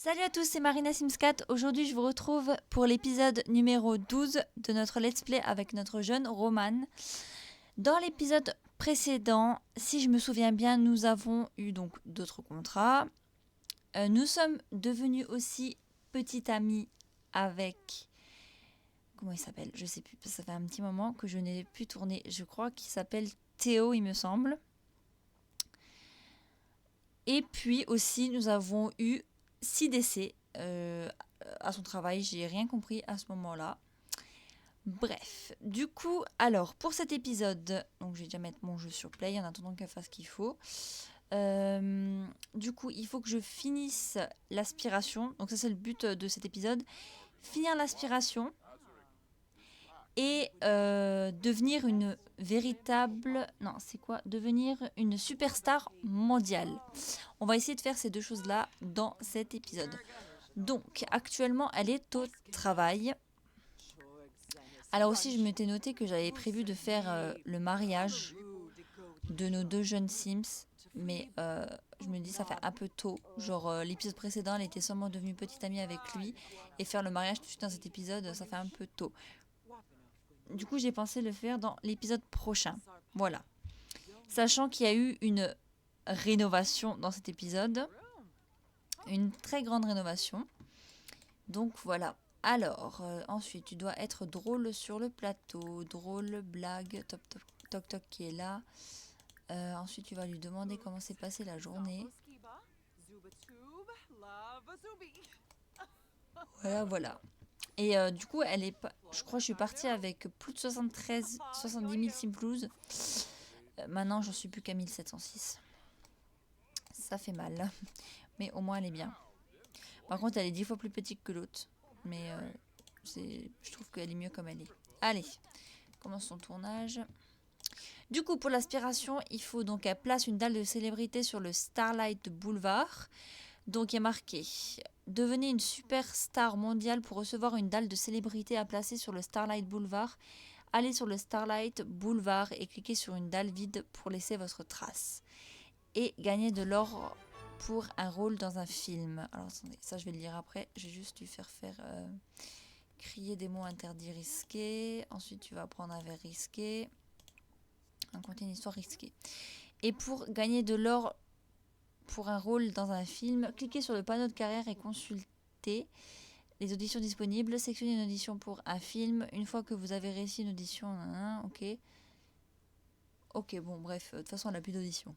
Salut à tous, c'est Marina Sims 4. Aujourd'hui, je vous retrouve pour l'épisode numéro 12 de notre let's play avec notre jeune Roman. Dans l'épisode précédent, si je me souviens bien, nous avons eu donc d'autres contrats. Nous sommes devenus aussi petits amis avec... Comment il s'appelle? Je sais plus, ça fait un petit moment que je n'ai plus tourné. Je crois qu'il s'appelle Théo, il me semble. Et puis aussi, nous avons eu 6 décès à son travail. J'ai rien compris à ce moment-là. Bref, du coup, alors pour cet épisode, donc je vais déjà mettre mon jeu sur play en attendant qu'elle fasse ce qu'il faut. Du coup, il faut que je finisse l'aspiration. Donc ça, c'est le but de cet épisode. Finir l'aspiration et devenir une véritable... Non, c'est quoi? Devenir une superstar mondiale. On va essayer de faire ces deux choses-là dans cet épisode. Donc, actuellement, elle est au travail. Alors aussi, je m'étais noté que j'avais prévu de faire le mariage de nos deux jeunes Sims. Mais je me dis, ça fait un peu tôt. Genre, l'épisode précédent, elle était seulement devenue petite amie avec lui. Et faire le mariage tout de suite dans cet épisode, ça fait un peu tôt. Du coup, j'ai pensé le faire dans l'épisode prochain. Voilà. Sachant qu'il y a eu une rénovation dans cet épisode. Une très grande rénovation. Donc voilà. Alors, ensuite, tu dois être drôle sur le plateau. Drôle, blague, toc toc qui est là. Ensuite, tu vas lui demander comment s'est passée la journée. Voilà, voilà. Et du coup, je crois que je suis partie avec plus de 70 000 Simplouz. Maintenant, j'en suis plus qu'à 1706. Ça fait mal. Mais au moins, elle est bien. Par contre, elle est 10 fois plus petite que l'autre. Mais je trouve qu'elle est mieux comme elle est. Allez, commence son tournage. Du coup, pour l'aspiration, il faut donc qu'elle place une dalle de célébrité sur le Starlight Boulevard. Donc, il y a marqué « Devenez une superstar mondiale pour recevoir une dalle de célébrité à placer sur le Starlight Boulevard. Allez sur le Starlight Boulevard et cliquez sur une dalle vide pour laisser votre trace. Et gagnez de l'or pour un rôle dans un film. » Alors, attendez, ça, je vais le lire après. Je vais juste lui faire crier des mots interdits risqués. Ensuite, tu vas prendre un verre risqué. Raconter une histoire risquée. Et pour gagner de l'or pour un rôle dans un film, cliquez sur le panneau de carrière et consultez les auditions disponibles. Sélectionnez une audition pour un film. Une fois que vous avez réussi une audition, ok. Ok, bon, bref, de toute façon, elle n'a plus d'audition.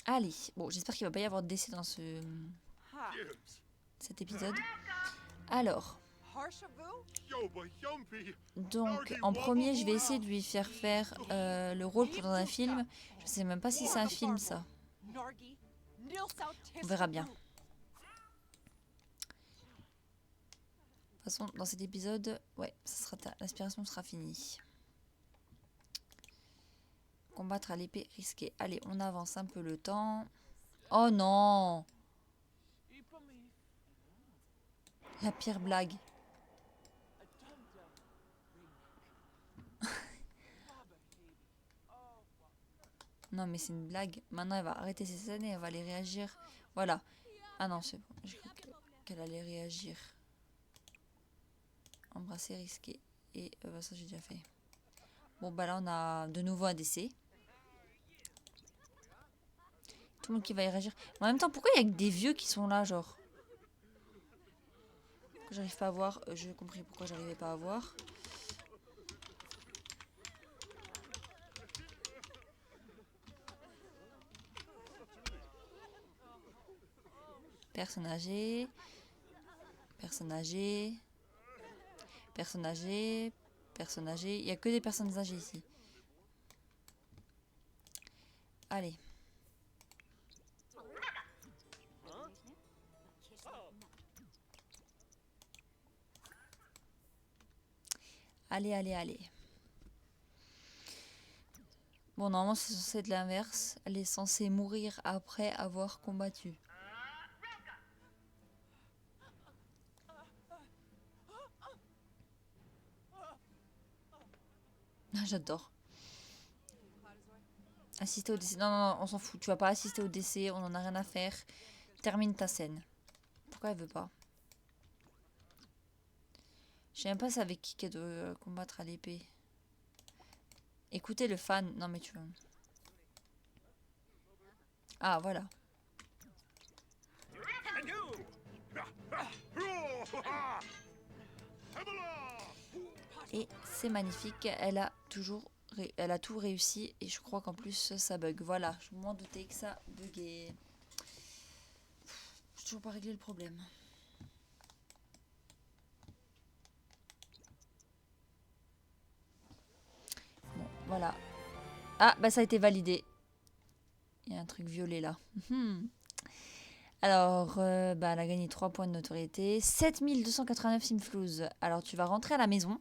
Allez, bon, j'espère qu'il va pas y avoir de décès dans cet épisode. Alors, donc en premier, je vais essayer de lui faire le rôle pour dans un film. Je sais même pas si c'est un film, ça. On verra bien. De toute façon, dans cet épisode, ouais, l'aspiration sera finie. Combattre à l'épée risquée. Allez, on avance un peu le temps. Oh non! La pire blague. Non, mais c'est une blague. Maintenant, elle va arrêter ses scènes et elle va aller réagir. Voilà. Ah non, c'est bon. J'ai cru qu'elle allait réagir. Embrasser risqué. Et ça, j'ai déjà fait. Bon, bah là, on a de nouveau un décès. Tout le monde qui va y réagir. Mais en même temps, pourquoi il y a que des vieux qui sont là, genre? J'arrive pas à voir. J'ai compris pourquoi j'arrivais pas à voir. Personne âgée. Personne âgée. Personne âgée. Personne âgée. Il n'y a que des personnes âgées ici. Allez. Allez, allez, allez. Bon, normalement, c'est censé être l'inverse. Elle est censée mourir après avoir combattu. Ah, j'adore. Assister au décès. Non, non, non, on s'en fout. Tu vas pas assister au décès, on en a rien à faire. Termine ta scène. Pourquoi elle veut pas? Je sais même pas c'est avec qui qu'elle doit combattre à l'épée. Écoutez le fan. Non mais tu vois. Ah voilà. Et c'est magnifique. Elle a tout réussi. Et je crois qu'en plus ça bug. Voilà. Je m'en doutais que ça buguait. J'ai toujours pas réglé le problème. Bon, voilà. Ah, bah ça a été validé. Il y a un truc violet là. Alors, bah, elle a gagné 3 points de notoriété. 7289 simflouz. Alors, tu vas rentrer à la maison.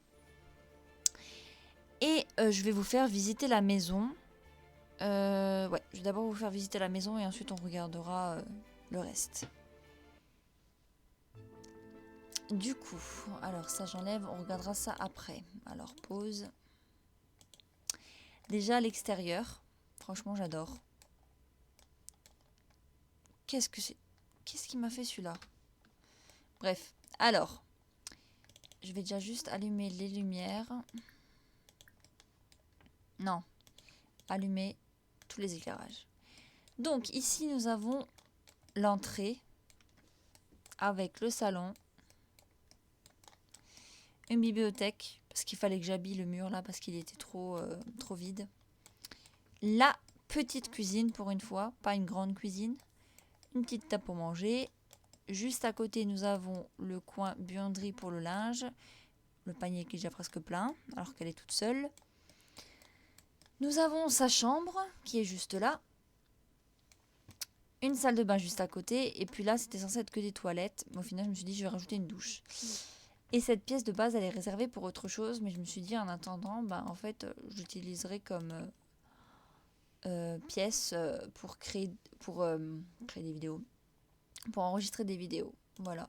Et je vais vous faire visiter la maison. Ouais, je vais d'abord vous faire visiter la maison et ensuite on regardera le reste. Du coup, alors ça j'enlève, on regardera ça après. Alors, pause. Déjà, l'extérieur. Franchement, j'adore. Qu'est-ce que c'est? Qu'est-ce qui m'a fait celui-là? Bref, alors, je vais déjà juste allumer les lumières. Non, allumer tous les éclairages. Donc ici, nous avons l'entrée avec le salon, une bibliothèque, parce qu'il fallait que j'habille le mur là, parce qu'il était trop vide. La petite cuisine pour une fois, pas une grande cuisine. Une petite table pour manger. Juste à côté, nous avons le coin buanderie pour le linge. Le panier qui est déjà presque plein, alors qu'elle est toute seule. Nous avons sa chambre, qui est juste là. Une salle de bain juste à côté. Et puis là, c'était censé être que des toilettes. Mais au final, je me suis dit, je vais rajouter une douche. Et cette pièce de base, elle est réservée pour autre chose. Mais je me suis dit, en attendant, bah, en fait, j'utiliserai comme pièce pour créer des vidéos. Pour enregistrer des vidéos. Voilà.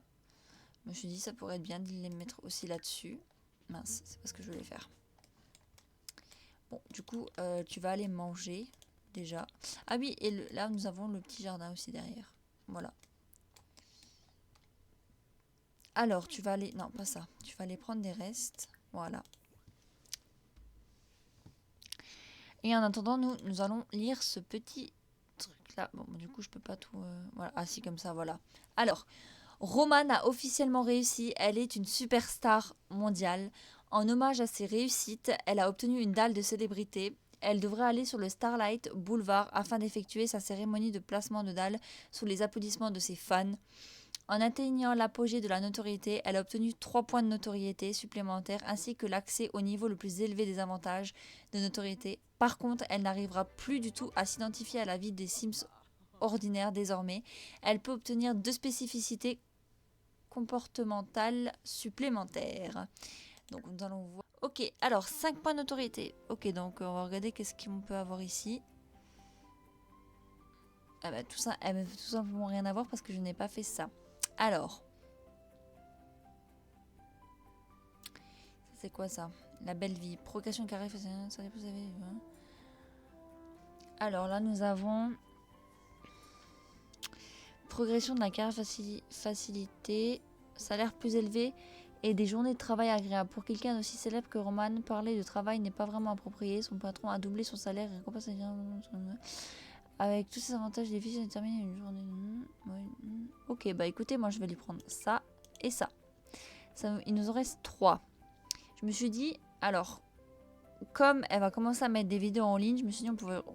Je me suis dit, ça pourrait être bien de les mettre aussi là-dessus. Mince, c'est pas ce que je voulais faire. Bon, du coup, tu vas aller manger, déjà. Ah oui, et là, nous avons le petit jardin aussi derrière. Voilà. Alors, tu vas aller... Non, pas ça. Tu vas aller prendre des restes. Voilà. Et en attendant, nous allons lire ce petit truc-là. Bon, du coup, je peux pas tout... Voilà, ah si, comme ça, voilà. Alors, Romane a officiellement réussi. Elle est une superstar mondiale. En hommage à ses réussites, elle a obtenu une dalle de célébrité. Elle devrait aller sur le Starlight Boulevard afin d'effectuer sa cérémonie de placement de dalle sous les applaudissements de ses fans. En atteignant l'apogée de la notoriété, elle a obtenu 3 points de notoriété supplémentaires ainsi que l'accès au niveau le plus élevé des avantages de notoriété. Par contre, elle n'arrivera plus du tout à s'identifier à la vie des Sims ordinaires désormais. Elle peut obtenir 2 spécificités comportementales supplémentaires. Donc nous allons voir. Ok, alors 5 points de notoriété. Ok, donc on va regarder qu'est-ce qu'on peut avoir ici. Ah bah, tout ça, elle n'a tout simplement rien à voir parce que je n'ai pas fait ça. Alors. C'est quoi ça? La belle vie. Progression carré. Ça vous avez vu, hein. Alors là, nous avons. Progression de la carrière facilité. Salaire plus élevé. Et des journées de travail agréables. Pour quelqu'un d'aussi célèbre que Roman, parler de travail n'est pas vraiment approprié. Son patron a doublé son salaire et récompense avec tous ces avantages, les filles déterminent une journée. Ok, bah écoutez, moi je vais lui prendre ça et ça. Il nous en reste 3. Je me suis dit, alors, comme elle va commencer à mettre des vidéos en ligne, je me suis dit,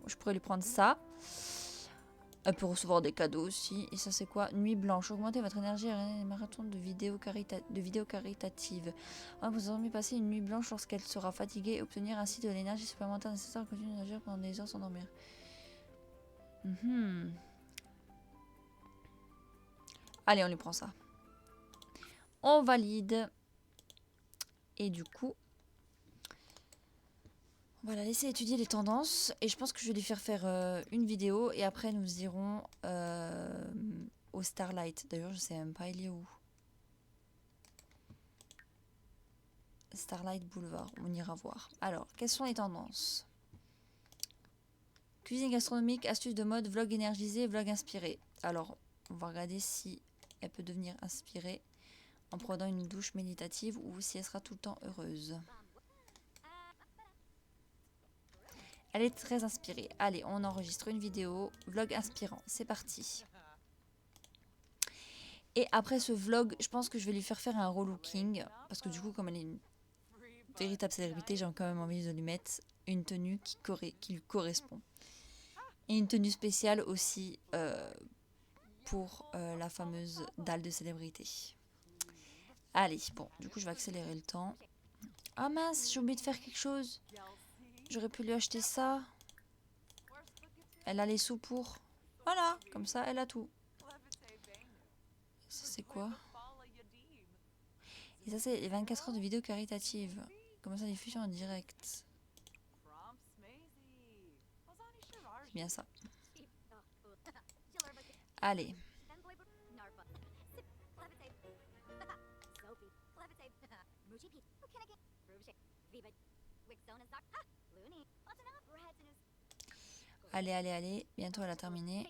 je pourrais lui prendre ça. Elle peut recevoir des cadeaux aussi. Et ça, c'est quoi? Nuit blanche. Augmentez votre énergie et des marathons de vidéos caritatives. Vous aurez passer une nuit blanche lorsqu'elle sera fatiguée et obtenir ainsi de l'énergie supplémentaire nécessaire à continuer d'agir pendant des heures sans dormir. Allez, on lui prend ça. On valide. Et du coup, on va la laisser étudier les tendances. Et je pense que je vais lui faire une vidéo. Et après, nous irons au Starlight. D'ailleurs, je sais même pas, il est où? Starlight Boulevard. On ira voir. Alors, quelles sont les tendances? Cuisine gastronomique, astuces de mode, vlog énergisé, vlog inspiré. Alors, on va regarder si elle peut devenir inspirée en prenant une douche méditative ou si elle sera tout le temps heureuse. Elle est très inspirée. Allez, on enregistre une vidéo. Vlog inspirant. C'est parti. Et après ce vlog, je pense que je vais lui faire un relooking. Parce que du coup, comme elle est une véritable célébrité, j'ai quand même envie de lui mettre une tenue qui lui correspond. Et une tenue spéciale aussi pour la fameuse dalle de célébrité. Allez, bon, du coup, je vais accélérer le temps. Ah mince, j'ai oublié de faire quelque chose. J'aurais pu lui acheter ça. Elle a les sous pour. Voilà, comme ça, elle a tout. Ça, c'est quoi? Et ça, c'est les 24 heures de vidéo caritative. Comment ça, diffusion en direct? C'est bien ça. Allez. Allez, allez, allez. Bientôt, elle a terminé.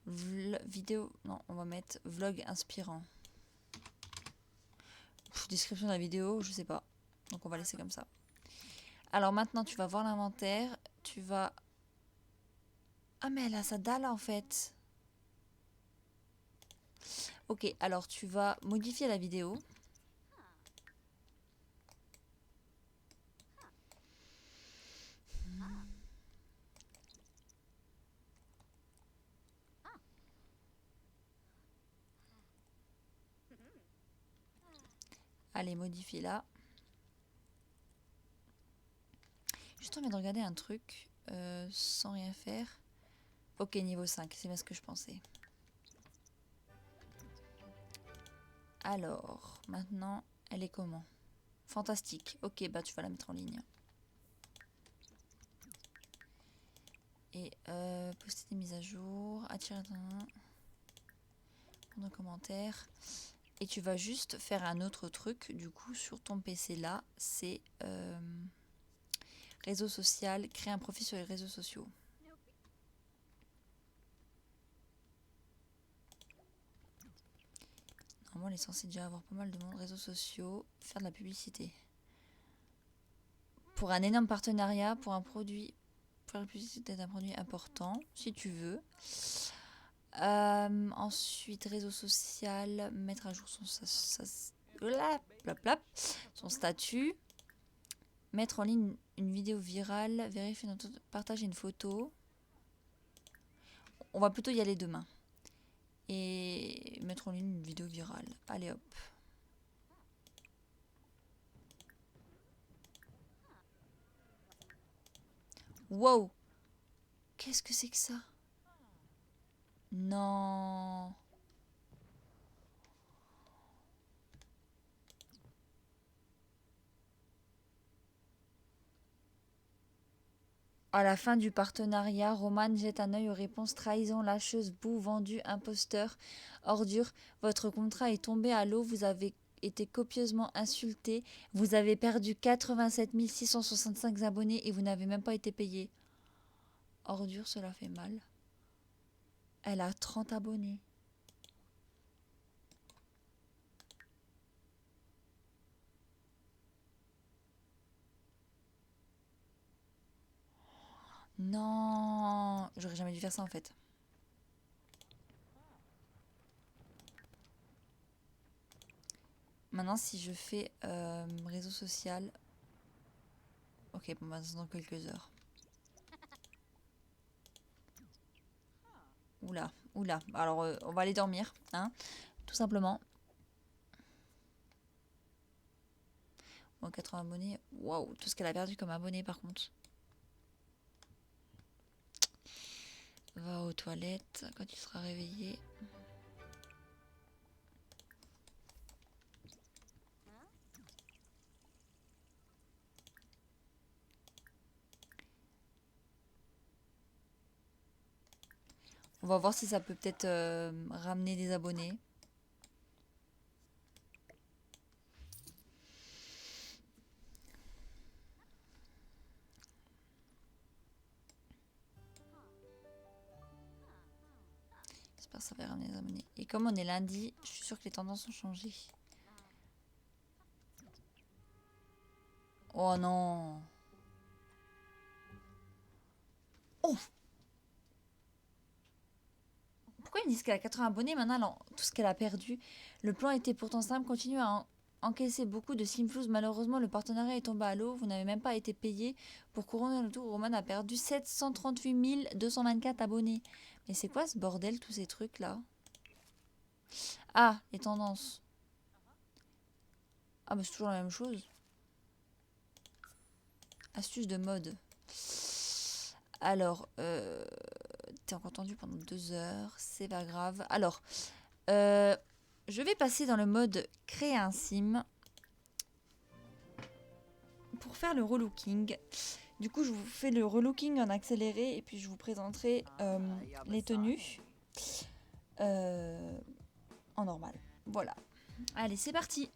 Vidéo. Non, on va mettre vlog inspirant. Description de la vidéo, je sais pas. Donc, on va laisser comme ça. Alors, maintenant, tu vas voir l'inventaire. Tu vas... Ah, mais elle a sa dalle, en fait. Ok, alors, tu vas modifier la vidéo. Allez, modifie là. Juste envie de regarder un truc sans rien faire. Ok, niveau 5, c'est bien ce que je pensais. Alors, maintenant, elle est comment? Fantastique. Ok, bah tu vas la mettre en ligne. Et poster des mises à jour, attirer un commentaire. Et tu vas juste faire un autre truc, du coup, sur ton PC là, c'est réseau social, créer un profil sur les réseaux sociaux. Normalement, elle est censée déjà avoir pas mal de monde. Réseaux sociaux, faire de la publicité. Pour un énorme partenariat, pour un produit, faire la publicité d'un produit important, si tu veux. Ensuite, réseau social, mettre à jour son statut. Mettre en ligne une vidéo virale, vérifier partager une photo. On va plutôt y aller demain. Et mettre en ligne une vidéo virale. Allez hop. Wow! Qu'est-ce que c'est que ça? Non. À la fin du partenariat, Roman jette un œil aux réponses trahison, lâcheuse, boue, vendu, imposteur, ordure. Votre contrat est tombé à l'eau, vous avez été copieusement insulté, vous avez perdu 87 665 abonnés et vous n'avez même pas été payé. Ordure, cela fait mal. Elle a 30 abonnés. Non, j'aurais jamais dû faire ça en fait. Maintenant, si je fais réseau social... Ok, bon, bah, c'est dans quelques heures. Oula, oula. Alors, on va aller dormir, hein, tout simplement. Bon, 80 abonnés. Waouh, tout ce qu'elle a perdu comme abonné par contre. Va aux toilettes quand tu seras réveillé. On va voir si ça peut peut-être ramener des abonnés. ça va ramener les abonnés. Et comme on est lundi, je suis sûre que les tendances ont changé. Oh non. Oh. Pourquoi ils me disent qu'elle a 80 abonnés maintenant, tout ce qu'elle a perdu? Le plan était pourtant simple, continue à encaisser beaucoup de simflouz. Malheureusement, le partenariat est tombé à l'eau. Vous n'avez même pas été payé. Pour couronner le tour, Roman a perdu 738 224 abonnés. Mais c'est quoi ce bordel, tous ces trucs-là? Ah, les tendances. Ah, bah c'est toujours la même chose. Astuce de mode. Alors, t'es encore tendu pendant 2 heures. C'est pas grave. Alors, je vais passer dans le mode créer un sim pour faire le relooking. Du coup, je vous fais le relooking en accéléré et puis je vous présenterai les tenues en normal. Voilà. Allez, c'est parti.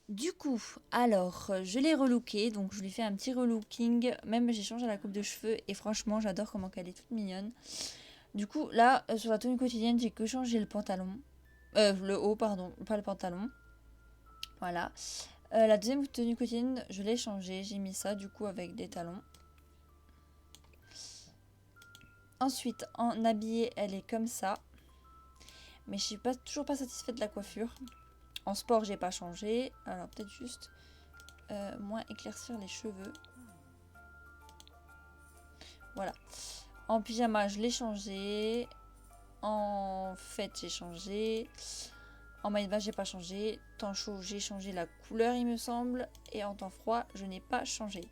Du coup, alors, je l'ai relooké, donc je lui fais un petit relooking. Même j'ai changé la coupe de cheveux et franchement, j'adore comment elle est toute mignonne. Du coup, là, sur la tenue quotidienne, j'ai que changé le pantalon. Le haut, pardon, pas le pantalon. Voilà. La deuxième tenue quotidienne, je l'ai changée. J'ai mis ça, du coup, avec des talons. Ensuite, en habillé, elle est comme ça. Mais je suis toujours pas satisfaite de la coiffure. En sport, j'ai pas changé. Alors, peut-être juste moins éclaircir les cheveux. Voilà. En pyjama, je l'ai changé. En fête, j'ai changé. En maillot de bain, j'ai pas changé. Temps chaud, j'ai changé la couleur, il me semble. Et en temps froid, je n'ai pas changé.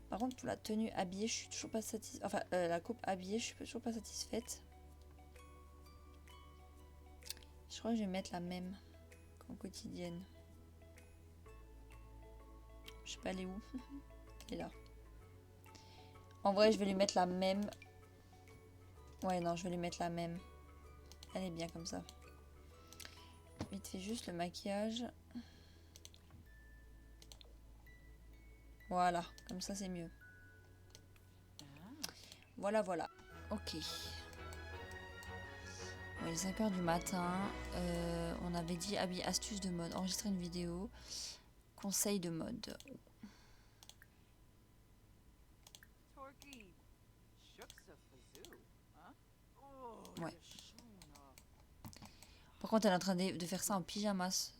Par contre, pour la tenue habillée, je suis toujours pas satisfaite. Enfin, la coupe habillée, je suis toujours pas satisfaite. Je crois que je vais mettre la même qu'en quotidienne. Je sais pas, elle est où? Elle est là. En vrai, je vais lui mettre la même. Ouais, non, je vais lui mettre la même. Elle est bien comme ça. Vite fait juste le maquillage. Voilà, comme ça c'est mieux. Voilà, voilà. Ok. Bon, il est 5 h du matin. On avait dit astuce de mode. Enregistrer une vidéo. Conseil de mode. Ouais. Par contre, elle est en train de faire ça en pyjamas.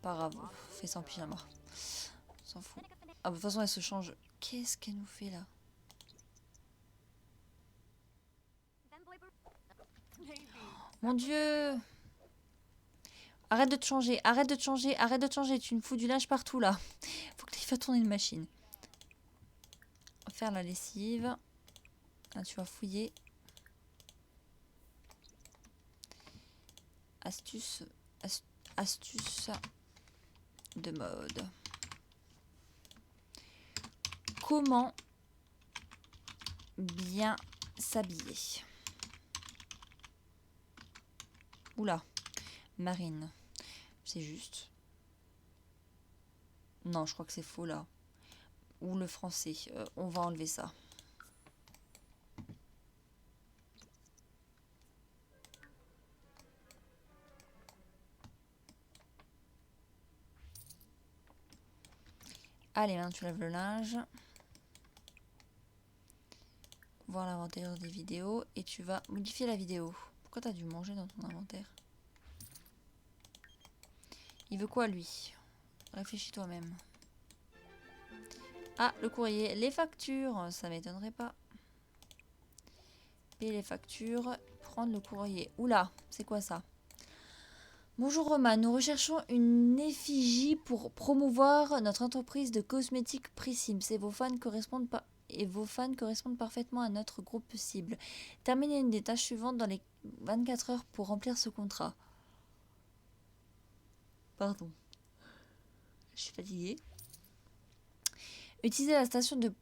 Pas grave, fais ça en pyjama. On s'en fout. Ah, de toute façon, elle se change. Qu'est-ce qu'elle nous fait là? Mon Dieu! Arrête de te changer, arrête de te changer, arrête de te changer. Tu me fous du linge partout là. Faut que tu fasses tourner une machine. Faire la lessive. Là, tu vas fouiller. Astuce. Astuce de mode. Comment bien s'habiller? Oula, Marine. C'est juste. Non, je crois que c'est faux là. Ou le français. On va enlever ça. Allez, maintenant tu laves le linge. Voir l'inventaire des vidéos. Et tu vas modifier la vidéo. Pourquoi t'as dû manger dans ton inventaire? Il veut quoi, lui? Réfléchis toi-même. Ah, le courrier. Les factures. Ça m'étonnerait pas. Payer les factures. Prendre le courrier. Oula, c'est quoi ça? Bonjour Roman, nous recherchons une effigie pour promouvoir notre entreprise de cosmétiques Prissim. Vos fans correspondent parfaitement à notre groupe cible. Terminez une des tâches suivantes dans les 24 heures pour remplir ce contrat. Pardon. Je suis fatiguée. Utilisez la station de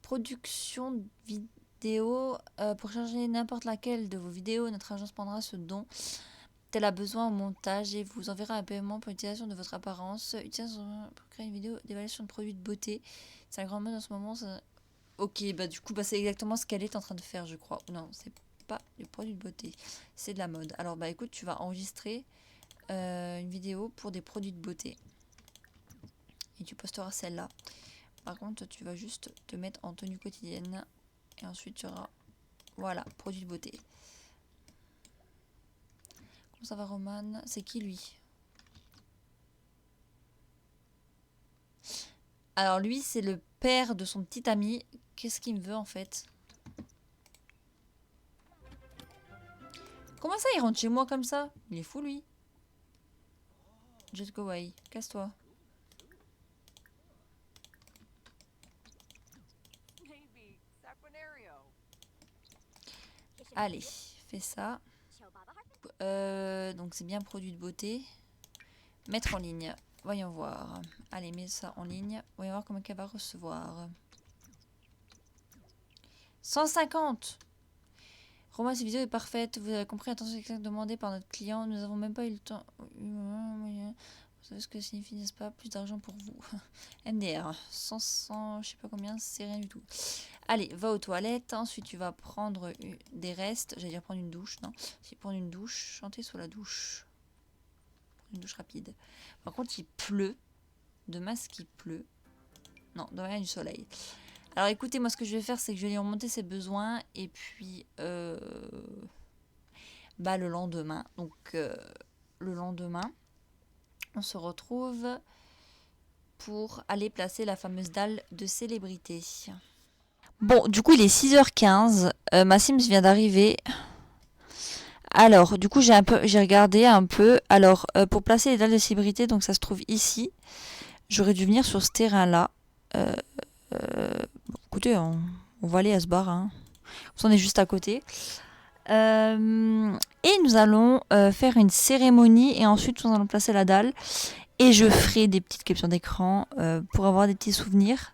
production vidéo pour charger n'importe laquelle de vos vidéos. Notre agence prendra ce dont elle a besoin au montage et vous enverra un paiement pour l'utilisation de votre apparence. Utilisez pour créer une vidéo d'évaluation de produits de beauté. C'est un grand mode en ce moment. Ça... Ok, bah du coup, bah, c'est exactement ce qu'elle est en train de faire, je crois. Non, c'est pas du produit de beauté, c'est de la mode. Alors bah écoute, tu vas enregistrer une vidéo pour des produits de beauté. Et tu posteras celle-là. Par contre, tu vas juste te mettre en tenue quotidienne. Et ensuite, tu auras... Voilà, produit de beauté. Comment ça va, Roman? C'est qui, lui? Alors, lui, c'est le père de son petit ami. Qu'est-ce qu'il me veut, en fait? Comment ça, il rentre chez moi comme ça? Il est fou, lui. Just go away. Casse-toi. Allez, fais ça. Donc c'est bien produit de beauté. Mettre en ligne. Voyons voir. Allez, mets ça en ligne. Voyons voir comment elle va recevoir. 150. Romain, cette vidéo est parfaite. Vous avez compris, attention, c'est demandé par notre client. Nous n'avons même pas eu le temps. Vous savez ce que ça signifie, n'est-ce pas? Plus d'argent pour vous. MDR. 100, je sais pas combien, c'est rien du tout. Allez, va aux toilettes. Ensuite, tu vas prendre des restes. J'allais dire prendre une douche. Non, c'est prendre une douche. Chanter sous la douche. Une douche rapide. Par contre, il pleut. Demain, ce qu'il pleut. Non, demain, il y a du soleil. Alors, écoutez, moi, ce que je vais faire, c'est que je vais lui remonter ses besoins. Et puis, bah, le lendemain. Donc, le lendemain, on se retrouve pour aller placer la fameuse dalle de célébrité. Bon, du coup, il est 6h15. Ma Sims vient d'arriver. Alors, du coup, j'ai regardé un peu. Alors, pour placer les dalles de célébrité, donc ça se trouve ici. J'aurais dû venir sur ce terrain-là. Bon, écoutez, on va aller à ce bar. Hein. On est juste à côté. Et nous allons faire une cérémonie et ensuite nous allons placer la dalle. Et je ferai des petites captures d'écran pour avoir des petits souvenirs.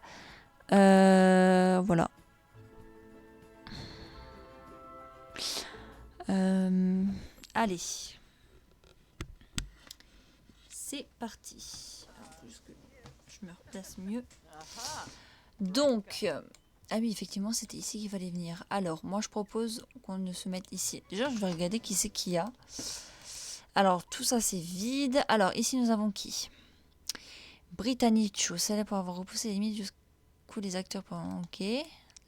Voilà. Allez. C'est parti. Alors, juste que je me replace mieux. Donc, ah oui, effectivement, c'était ici qu'il fallait venir. Alors, moi, je propose qu'on se mette ici. Déjà, je vais regarder qui c'est qu'il y a. Alors, tout ça, c'est vide. Alors, ici, nous avons qui? Britannicho, celle-là pour avoir repoussé les limites jusqu'où les acteurs pendant... Ok.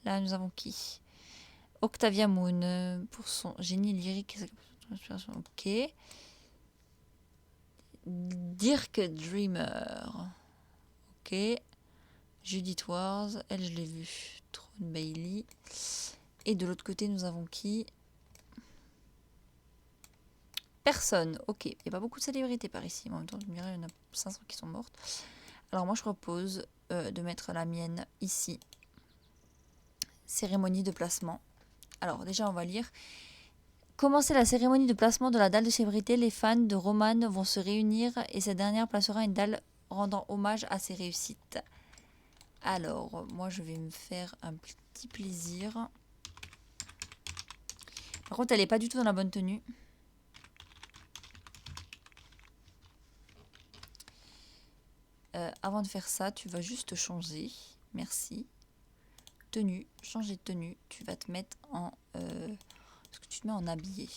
Là, nous avons qui? Octavia Moon, pour son génie lyrique. Ok. Dirk Dreamer. Ok. Judith Wars, elle, je l'ai vue. Throne Bailey. Et de l'autre côté, nous avons qui? Personne. Ok. Il n'y a pas beaucoup de célébrités par ici. En même temps, je me dirais, il y en a 500 qui sont mortes. Alors, moi, je propose de mettre la mienne ici. Cérémonie de placement. Alors, déjà, on va lire. Commencer la cérémonie de placement de la dalle de célébrité. Les fans de Roman vont se réunir et cette dernière placera une dalle rendant hommage à ses réussites. Alors, moi, je vais me faire un petit plaisir. Par contre, elle n'est pas du tout dans la bonne tenue. Avant de faire ça, tu vas juste changer. Merci. Tenue. Changer de tenue. Tu vas te mettre en... Est-ce que tu te mets en habillé?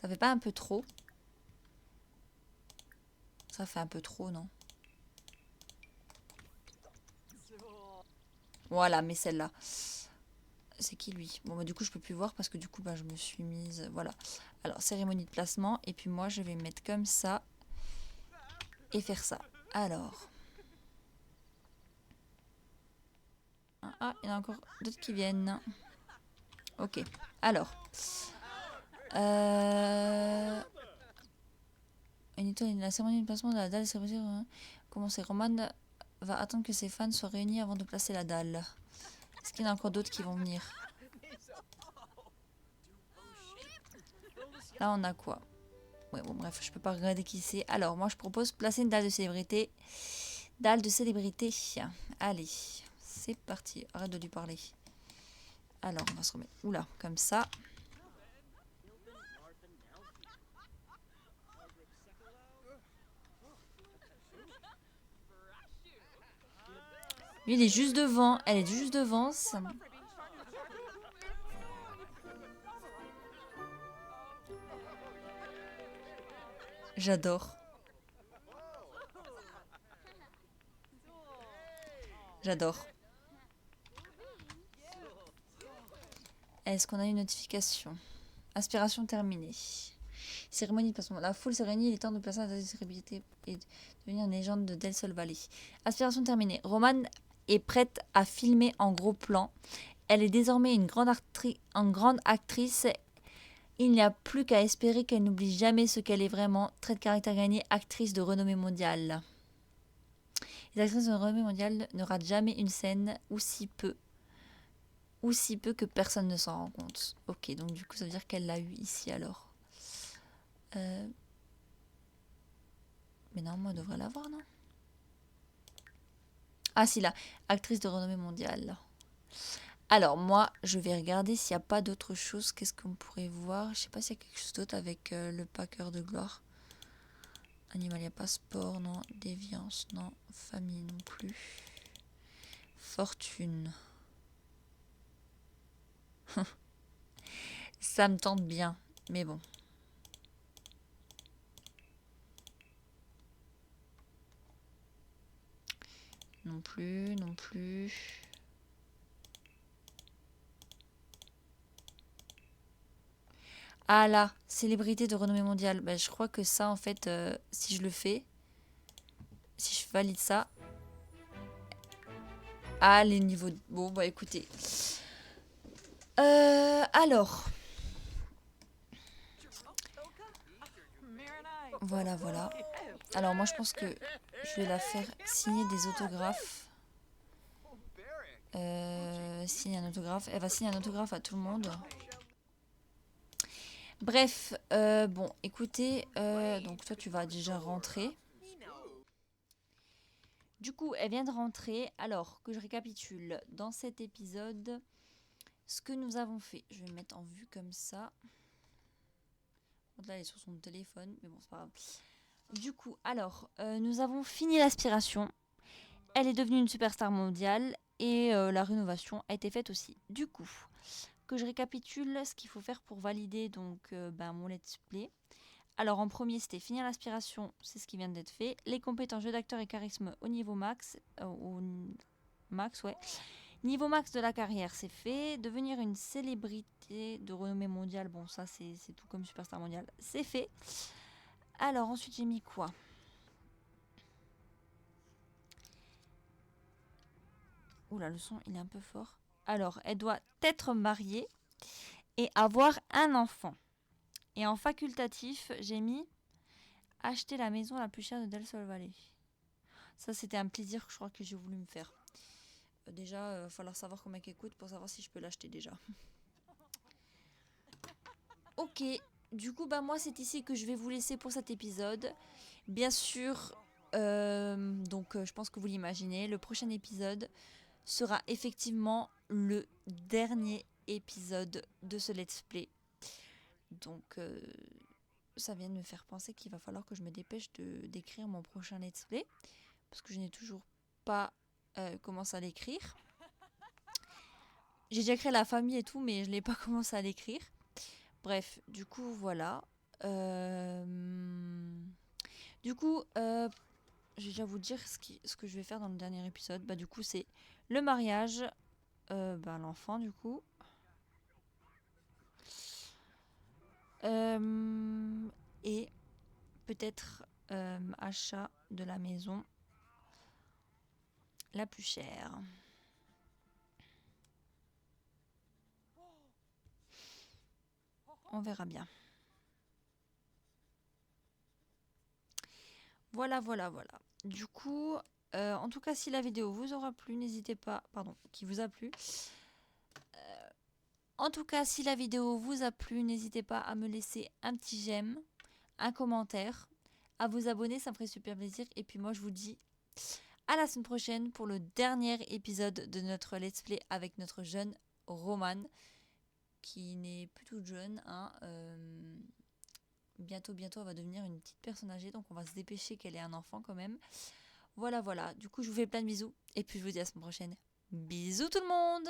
Ça fait pas un peu trop? Ça fait un peu trop, non? Voilà, mais celle-là. C'est qui lui? Bon, bah, du coup, je peux plus voir parce que du coup, bah, je me suis mise. Voilà. Alors, cérémonie de placement. Et puis, moi, je vais mettre comme ça. Et faire ça. Alors. Ah, il y en a encore d'autres qui viennent. Ok. Alors. La cérémonie de placement de la dalle cérémonie. Comment c'est? Roman va attendre que ses fans soient réunis avant de placer la dalle. Est-ce qu'il y en a encore d'autres qui vont venir? Là, on a quoi? Ouais, bon, bref, je peux pas regarder qui c'est. Alors, moi, je propose placer une dalle de célébrité. Dalle de célébrité. Allez, c'est parti. Arrête de lui parler. Alors, on va se remettre. Oula, comme ça. Lui, il est juste devant. Elle est juste devant. Ça... J'adore. J'adore. Est-ce qu'on a une notification? Aspiration terminée. Cérémonie de placement. La foule s'est réunie. Il est temps de placer la célébrité et de devenir une légende de Del Sol Valley. Aspiration terminée. Roman est prête à filmer en gros plan. Elle est désormais une grande actrice. Il n'y a plus qu'à espérer qu'elle n'oublie jamais ce qu'elle est vraiment. Trait de caractère gagné, actrice de renommée mondiale. Les actrices de renommée mondiale ne ratent jamais une scène, ou si peu que personne ne s'en rend compte. Ok, donc du coup ça veut dire qu'elle l'a eu ici alors. Mais normalement elle devrait l'avoir, non? Ah si, là, actrice de renommée mondiale. Alors moi, je vais regarder s'il n'y a pas d'autre chose. Qu'est-ce qu'on pourrait voir? Je sais pas s'il y a quelque chose d'autre avec le packer de gloire. Animalia passeport, non. Déviance, non. Famille non plus. Fortune. Ça me tente bien, mais bon. Non plus, non plus. Ah là, célébrité de renommée mondiale. Bah, je crois que ça, en fait, si je le fais, si je valide ça. Ah, les niveaux... Bon, bah écoutez. Alors. Voilà, voilà. Alors moi, je pense que je vais la faire signer des autographes. Signer un autographe. Elle va signer un autographe à tout le monde. Bref, bon, écoutez, donc toi tu vas déjà rentrer. Du coup, elle vient de rentrer. Alors que je récapitule dans cet épisode ce que nous avons fait. Je vais me mettre en vue comme ça. Là, elle est sur son téléphone, mais bon, c'est pas grave. Du coup, alors, nous avons fini l'aspiration. Elle est devenue une superstar mondiale et la rénovation a été faite aussi. Du coup, que je récapitule ce qu'il faut faire pour valider donc mon let's play. Alors en premier, c'était finir l'aspiration, c'est ce qui vient d'être fait. Les compétences jeu d'acteur et charisme au niveau max, ouais. Niveau max de la carrière, c'est fait. Devenir une célébrité de renommée mondiale, bon ça c'est tout comme superstar mondiale, c'est fait. Alors ensuite j'ai mis quoi? Oula, le son il est un peu fort. Alors elle doit être mariée et avoir un enfant. Et en facultatif, j'ai mis acheter la maison la plus chère de Del Sol Valley. Ça, c'était un plaisir que je crois que j'ai voulu me faire. Déjà, il va falloir savoir combien il coûte pour savoir si je peux l'acheter déjà. Ok, du coup, bah moi, c'est ici que je vais vous laisser pour cet épisode. Bien sûr, je pense que vous l'imaginez, le prochain épisode sera effectivement le dernier épisode de ce let's play. Donc, ça vient de me faire penser qu'il va falloir que je me dépêche d'écrire mon prochain let's play. Parce que je n'ai toujours pas commencé à l'écrire. J'ai déjà créé la famille et tout, mais je n'ai pas commencé à l'écrire. Bref, du coup, voilà. Du coup, je vais déjà vous dire ce que je vais faire dans le dernier épisode. Bah du coup, c'est le mariage, l'enfant du coup. Et peut-être achat de la maison la plus chère. On verra bien. Voilà. Du coup, en tout cas, si la vidéo vous aura plu, n'hésitez pas... Pardon, qui vous a plu. En tout cas, si la vidéo vous a plu, n'hésitez pas à me laisser un petit j'aime, un commentaire, à vous abonner, ça me ferait super plaisir. Et puis moi, je vous dis à la semaine prochaine pour le dernier épisode de notre let's play avec notre jeune Romane, qui n'est plus toute jeune. Hein, bientôt, elle va devenir une petite personne âgée, donc on va se dépêcher qu'elle ait un enfant quand même. Voilà. Du coup, je vous fais plein de bisous. Et puis, je vous dis à la semaine prochaine. Bisous tout le monde!